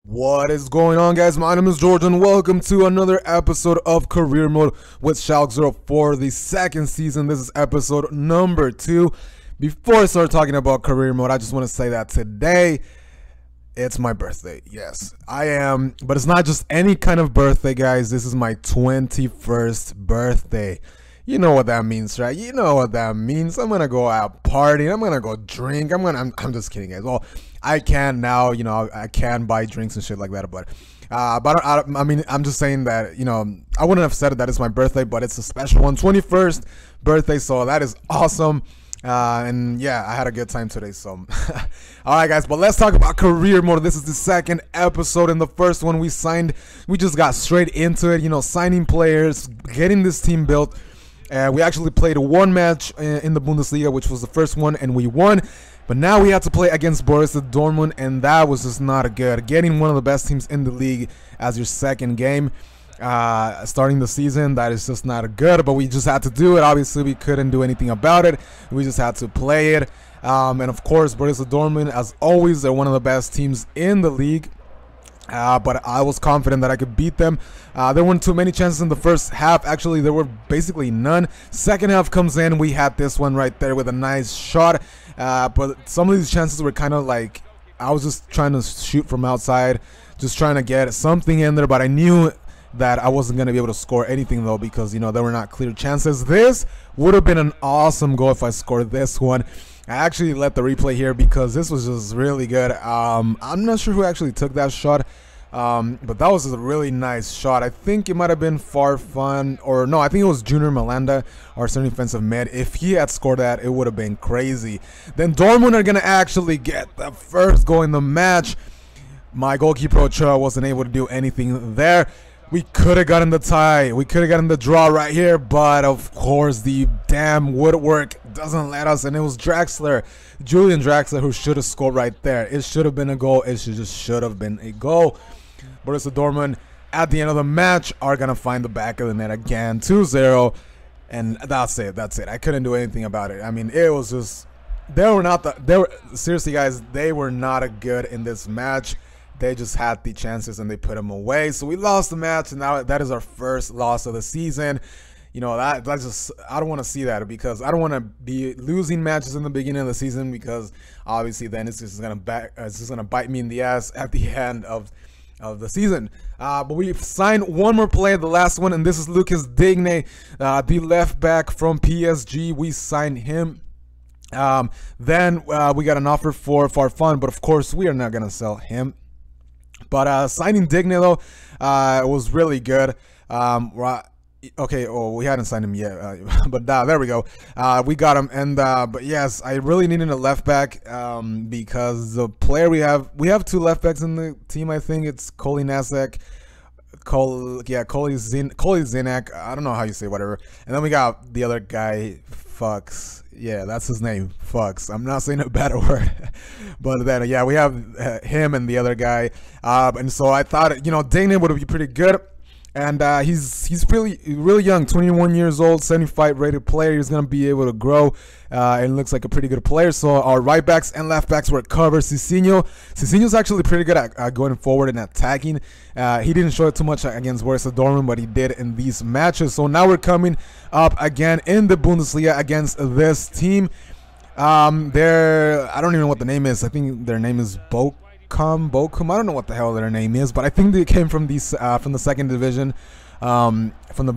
What is going on, guys? My name is George and welcome to another episode of Career Mode with Schalke 04, the second season. This is episode number 2. Before I start talking about Career Mode, I just want to say that today it's my birthday. Yes, I am, but it's not just any kind of birthday, guys. This is my 21st birthday. You know what that means, right? You know what that means. I'm gonna go out partying. I'm gonna go drink. I'm just kidding, guys. Well, I can now. You know, I can buy drinks and shit like that. But I mean, I'm just saying that. You know, I wouldn't have said that it's my birthday, but it's a special one, 21st birthday. So that is awesome. And yeah, I had a good time today. So, all right, guys. But let's talk about Career Mode. This is the second episode. In the first one, we just got straight into it. You know, signing players, getting this team built. We actually played one match in the Bundesliga, which was the first one, and we won. But now we had to play against Borussia Dortmund, and that was just not good. Getting one of the best teams in the league as your second game, starting the season, that is just not good. But we just had to do it. Obviously, we couldn't do anything about it. We just had to play it. And of course, Borussia Dortmund, as always, they're one of the best teams in the league. But I was confident that I could beat them. There weren't too many chances in the first half. Actually, there were basically none. Second half comes in. We had this one right there with a nice shot. But some of these chances were kind of like, I was just trying to shoot from outside, just trying to get something in there. But I knew that I wasn't going to be able to score anything, though, because, you know, there were not clear chances. This would have been an awesome goal if I scored this one. I actually let the replay here because this was just really good. I'm not sure who actually took that shot, but that was a really nice shot. I think it might have been Farfan, or no, I think it was Junior Malanda, our center defensive mid. If he had scored that, it would have been crazy. Then Dortmund are going to actually get the first goal in the match. My goalkeeper Ochoa wasn't able to do anything there. We could have gotten the tie. We could have gotten the draw right here, but of course the damn woodwork doesn't let us, and it was Draxler, Julian Draxler, who should have scored right there. It should have been a goal. It should have been a goal. Borussia Dortmund at the end of the match are gonna find the back of the net again, 2-0, and that's it. That's it. I couldn't do anything about it. I mean, it was just seriously, guys, they were not good in this match. They just had the chances and they put them away. So we lost the match, and now that is our first loss of the season. You know, that's just, I don't want to see that, because I don't want to be losing matches in the beginning of the season, because obviously then it's just gonna bite me in the ass at the end of the season. But we've signed one more player, the last one, and this is Lucas Digne, the left back from PSG. We signed him. Then we got an offer for Farfan, but of course we are not gonna sell him. But signing Digne, though, was really good. Okay, we hadn't signed him yet, but there we go. We got him, and but yes, I really needed a left back because the player we have two left backs in the team. I think it's Kolinasek, Zinak. I don't know how you say whatever. And then we got the other guy, Fucks. Yeah, that's his name, Fucks. I'm not saying a better word, but then yeah, we have him and the other guy, and so I thought, you know, Digne would be pretty good. And he's really young, 21 years old, 75 rated player. He's gonna be able to grow, and looks like a pretty good player. So our right backs and left backs were covered. Cicinho's actually pretty good at going forward and attacking. He didn't show it too much against Borussia Dortmund, but he did in these matches. So now we're coming up again in the Bundesliga against this team. I don't even know what the name is. I think their name is Bochum. I don't know what the hell their name is, but I think they came from the second division, from the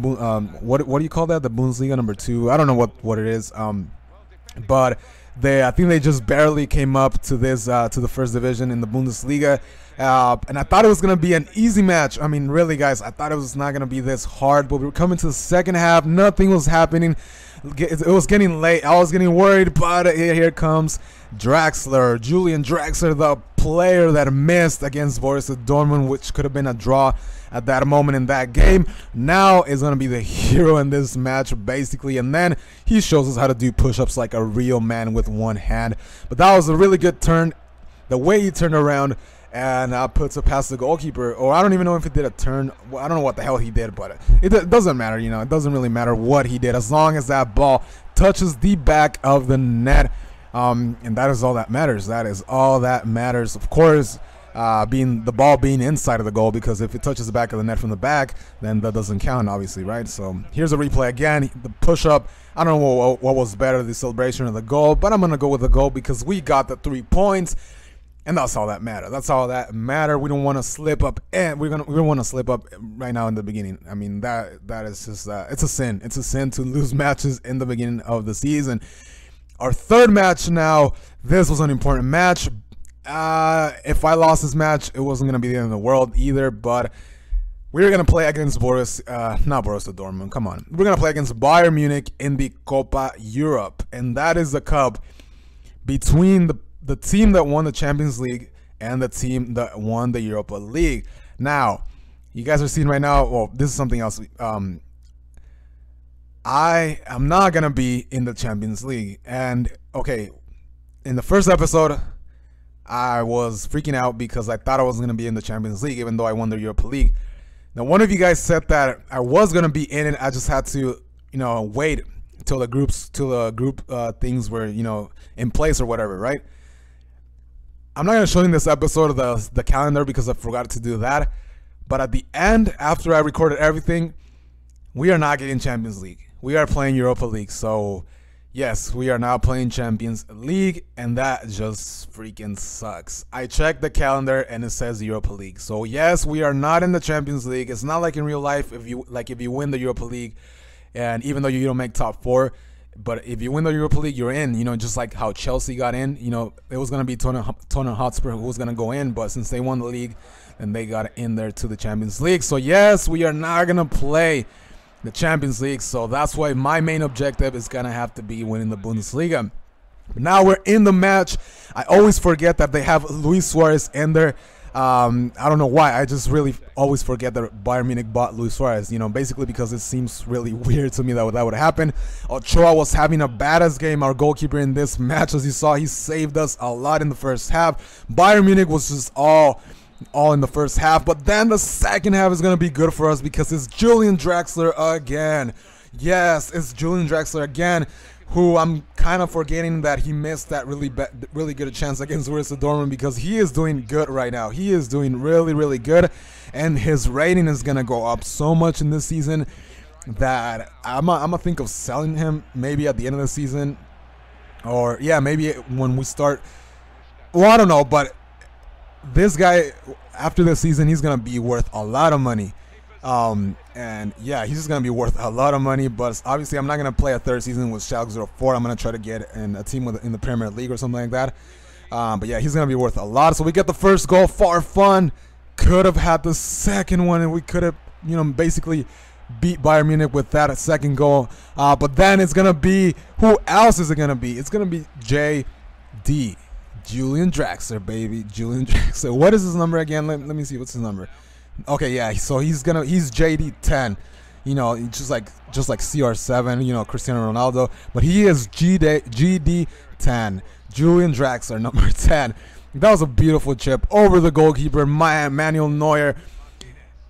what do you call that? The Bundesliga number 2. I don't know what it is, but I think they just barely came up to the first division in the Bundesliga, and I thought it was gonna be an easy match. I mean, really, guys, I thought it was not gonna be this hard, but we were coming to the second half. Nothing was happening. It was getting late. I was getting worried, but here comes Draxler, Julian Draxler, the player that missed against Borussia Dortmund, which could have been a draw at that moment in that game. Now is going to be the hero in this match, basically, and then he shows us how to do push-ups like a real man with one hand. But that was a really good turn. The way he turned around and puts it past the goalkeeper, or I don't even know if he did a turn. Well, I don't know what the hell he did, but it doesn't matter. You know, it doesn't really matter what he did as long as that ball touches the back of the net. And that is all that matters. That is all that matters. Of course, being the ball being inside of the goal, because if it touches the back of the net from the back, then that doesn't count, obviously, right? So here's a replay again. The push-up, I don't know what was better, the celebration or the goal, but I'm going to go with the goal because we got the 3 points, and that's all that matters. That's all that matters. We don't want to slip up, and we don't want to slip up right now in the beginning. I mean, that is just it's a sin. It's a sin to lose matches in the beginning of the season. Our third match now. This was an important match. If I lost this match, it wasn't going to be the end of the world either, but we're going to play against not Borussia Dortmund, come on. We're going to play against Bayern Munich in the Copa Europe, and that is the cup between the team that won the Champions League and the team that won the Europa League. Now, you guys are seeing right now, well, this is something else. I am not going to be in the Champions League, and okay, in the first episode, I was freaking out because I thought I wasn't going to be in the Champions League, even though I won the Europa League. Now, one of you guys said that I was going to be in it. I just had to, wait till the group things were, in place or whatever, right? I'm not going to show you in this episode of the calendar because I forgot to do that. But at the end, after I recorded everything, we are not getting Champions League. We are playing Europa League. So yes, we are now playing Champions League, and that just freaking sucks. I checked the calendar and it says Europa League. So yes, we are not in the Champions League. It's not like in real life if you win the Europa League, and even though you don't make top 4, but if you win the Europa League, you're in. Just like how Chelsea got in. It was gonna be Tottenham Hotspur who was gonna go in, but since they won the league, then they got in there to the Champions League. So yes, we are not gonna play the Champions League, so that's why my main objective is gonna have to be winning the Bundesliga. But now we're in the match. I always forget that they have Luis Suarez in there. I don't know why. I just really always forget that Bayern Munich bought Luis Suarez. Basically because it seems really weird to me that would happen. Ochoa was having a badass game. Our goalkeeper in this match, as you saw, he saved us a lot in the first half. Bayern Munich was just all in the first half, but then the second half is going to be good for us because it's Julian Draxler again. Yes, it's Julian Draxler again, who I'm kind of forgetting that he missed that really good chance against Borussia Dortmund, because he is doing good right now. He is doing really good, and his rating is going to go up so much in this season that I'm gonna think of selling him maybe at the end of the season, or yeah, maybe when we start. Well, I don't know, but this guy, after this season, he's gonna be worth a lot of money, and yeah, he's just gonna be worth a lot of money. But obviously, I'm not gonna play a third season with Schalke 04. I'm gonna try to get in a team in the Premier League or something like that. But yeah, he's gonna be worth a lot. So we get the first goal. Farfan could have had the second one, and we could have, basically beat Bayern Munich with that second goal. But then it's gonna be, who else is it gonna be? It's gonna be JD. Julian Draxler, baby. Julian Draxler. What is his number again? Let me see. What's his number? Okay, yeah. So he's JD10. Just like CR7. Cristiano Ronaldo. But he is GD10. Julian Draxler, number 10. That was a beautiful chip over the goalkeeper. Manuel Neuer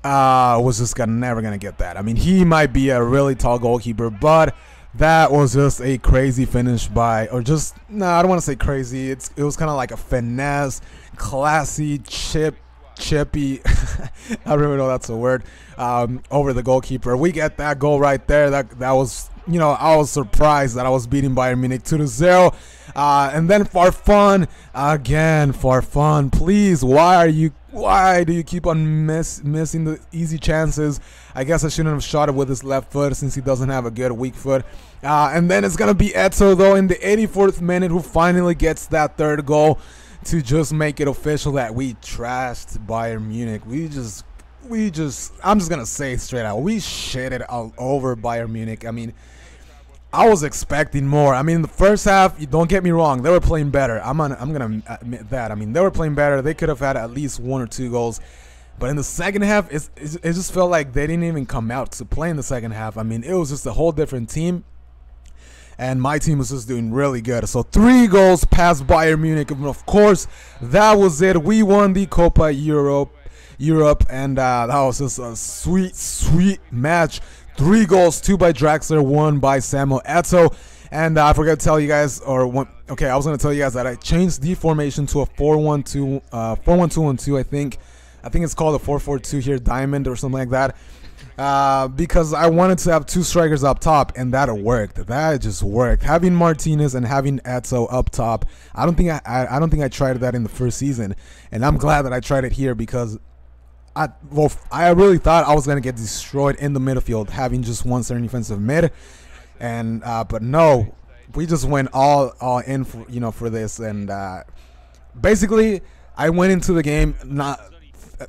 was just never gonna get that. I mean, he might be a really tall goalkeeper, but that was just a crazy finish I don't want to say crazy. It was kind of like a finesse, classy, chippy. I don't even know that's a word. Over the goalkeeper. We get that goal right there. That was, I was surprised that I was beating Bayern Munich 2-0. And then Farfan again. Farfan, please, why do you keep on missing the easy chances? I guess I shouldn't have shot it with his left foot since he doesn't have a good weak foot. And then it's gonna be Eto, though, in the 84th minute, who finally gets that third goal to just make it official that we trashed Bayern Munich. I'm just gonna say it straight out, we shitted all over Bayern Munich. I mean, I was expecting more. I mean, in the first half, don't get me wrong, they were playing better. I'm gonna admit that. I mean, they were playing better. They could have had at least 1 or 2 goals. But in the second half, it just felt like they didn't even come out to play in the second half. I mean, it was just a whole different team. And my team was just doing really good. So 3 goals past Bayern Munich. And of course, that was it. We won the Copa Europe. And that was just a sweet match. 3 goals, 2 by Draxler, 1 by Samuel Eto'o. And I forgot to tell you guys, or Okay, I was gonna tell you guys that I changed the formation to a 4-1-2, 4-1-2-1-2. I think it's called a 4-4-2 here, diamond or something like that. Because I wanted to have two strikers up top, and that worked. That just worked. Having Martinez and having Eto up top, I don't think I tried that in the first season, and I'm glad that I tried it here because I really thought I was gonna get destroyed in the midfield, having just one certain defensive mid, and but no, we just went all in for for this, and basically I went into the game not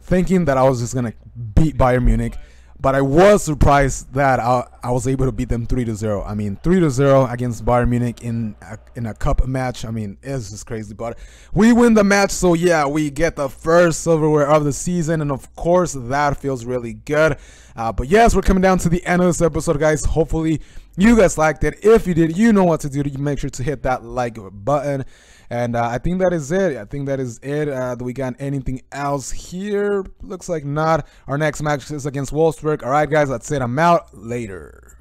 thinking that I was just gonna beat Bayern Munich. But I was surprised that I was able to beat them 3-0. I mean, 3-0 against Bayern Munich in a cup match. I mean, it's just crazy. But we win the match, so yeah, we get the first silverware of the season, and of course, that feels really good. But yes, we're coming down to the end of this episode, guys. Hopefully, you guys liked it. If you did, you know what to do. You make sure to hit that like button. And I think that is it. Do we got anything else here? Looks like not. Our next match is against Wolfsburg. All right, guys, that's it. I'm out. Later.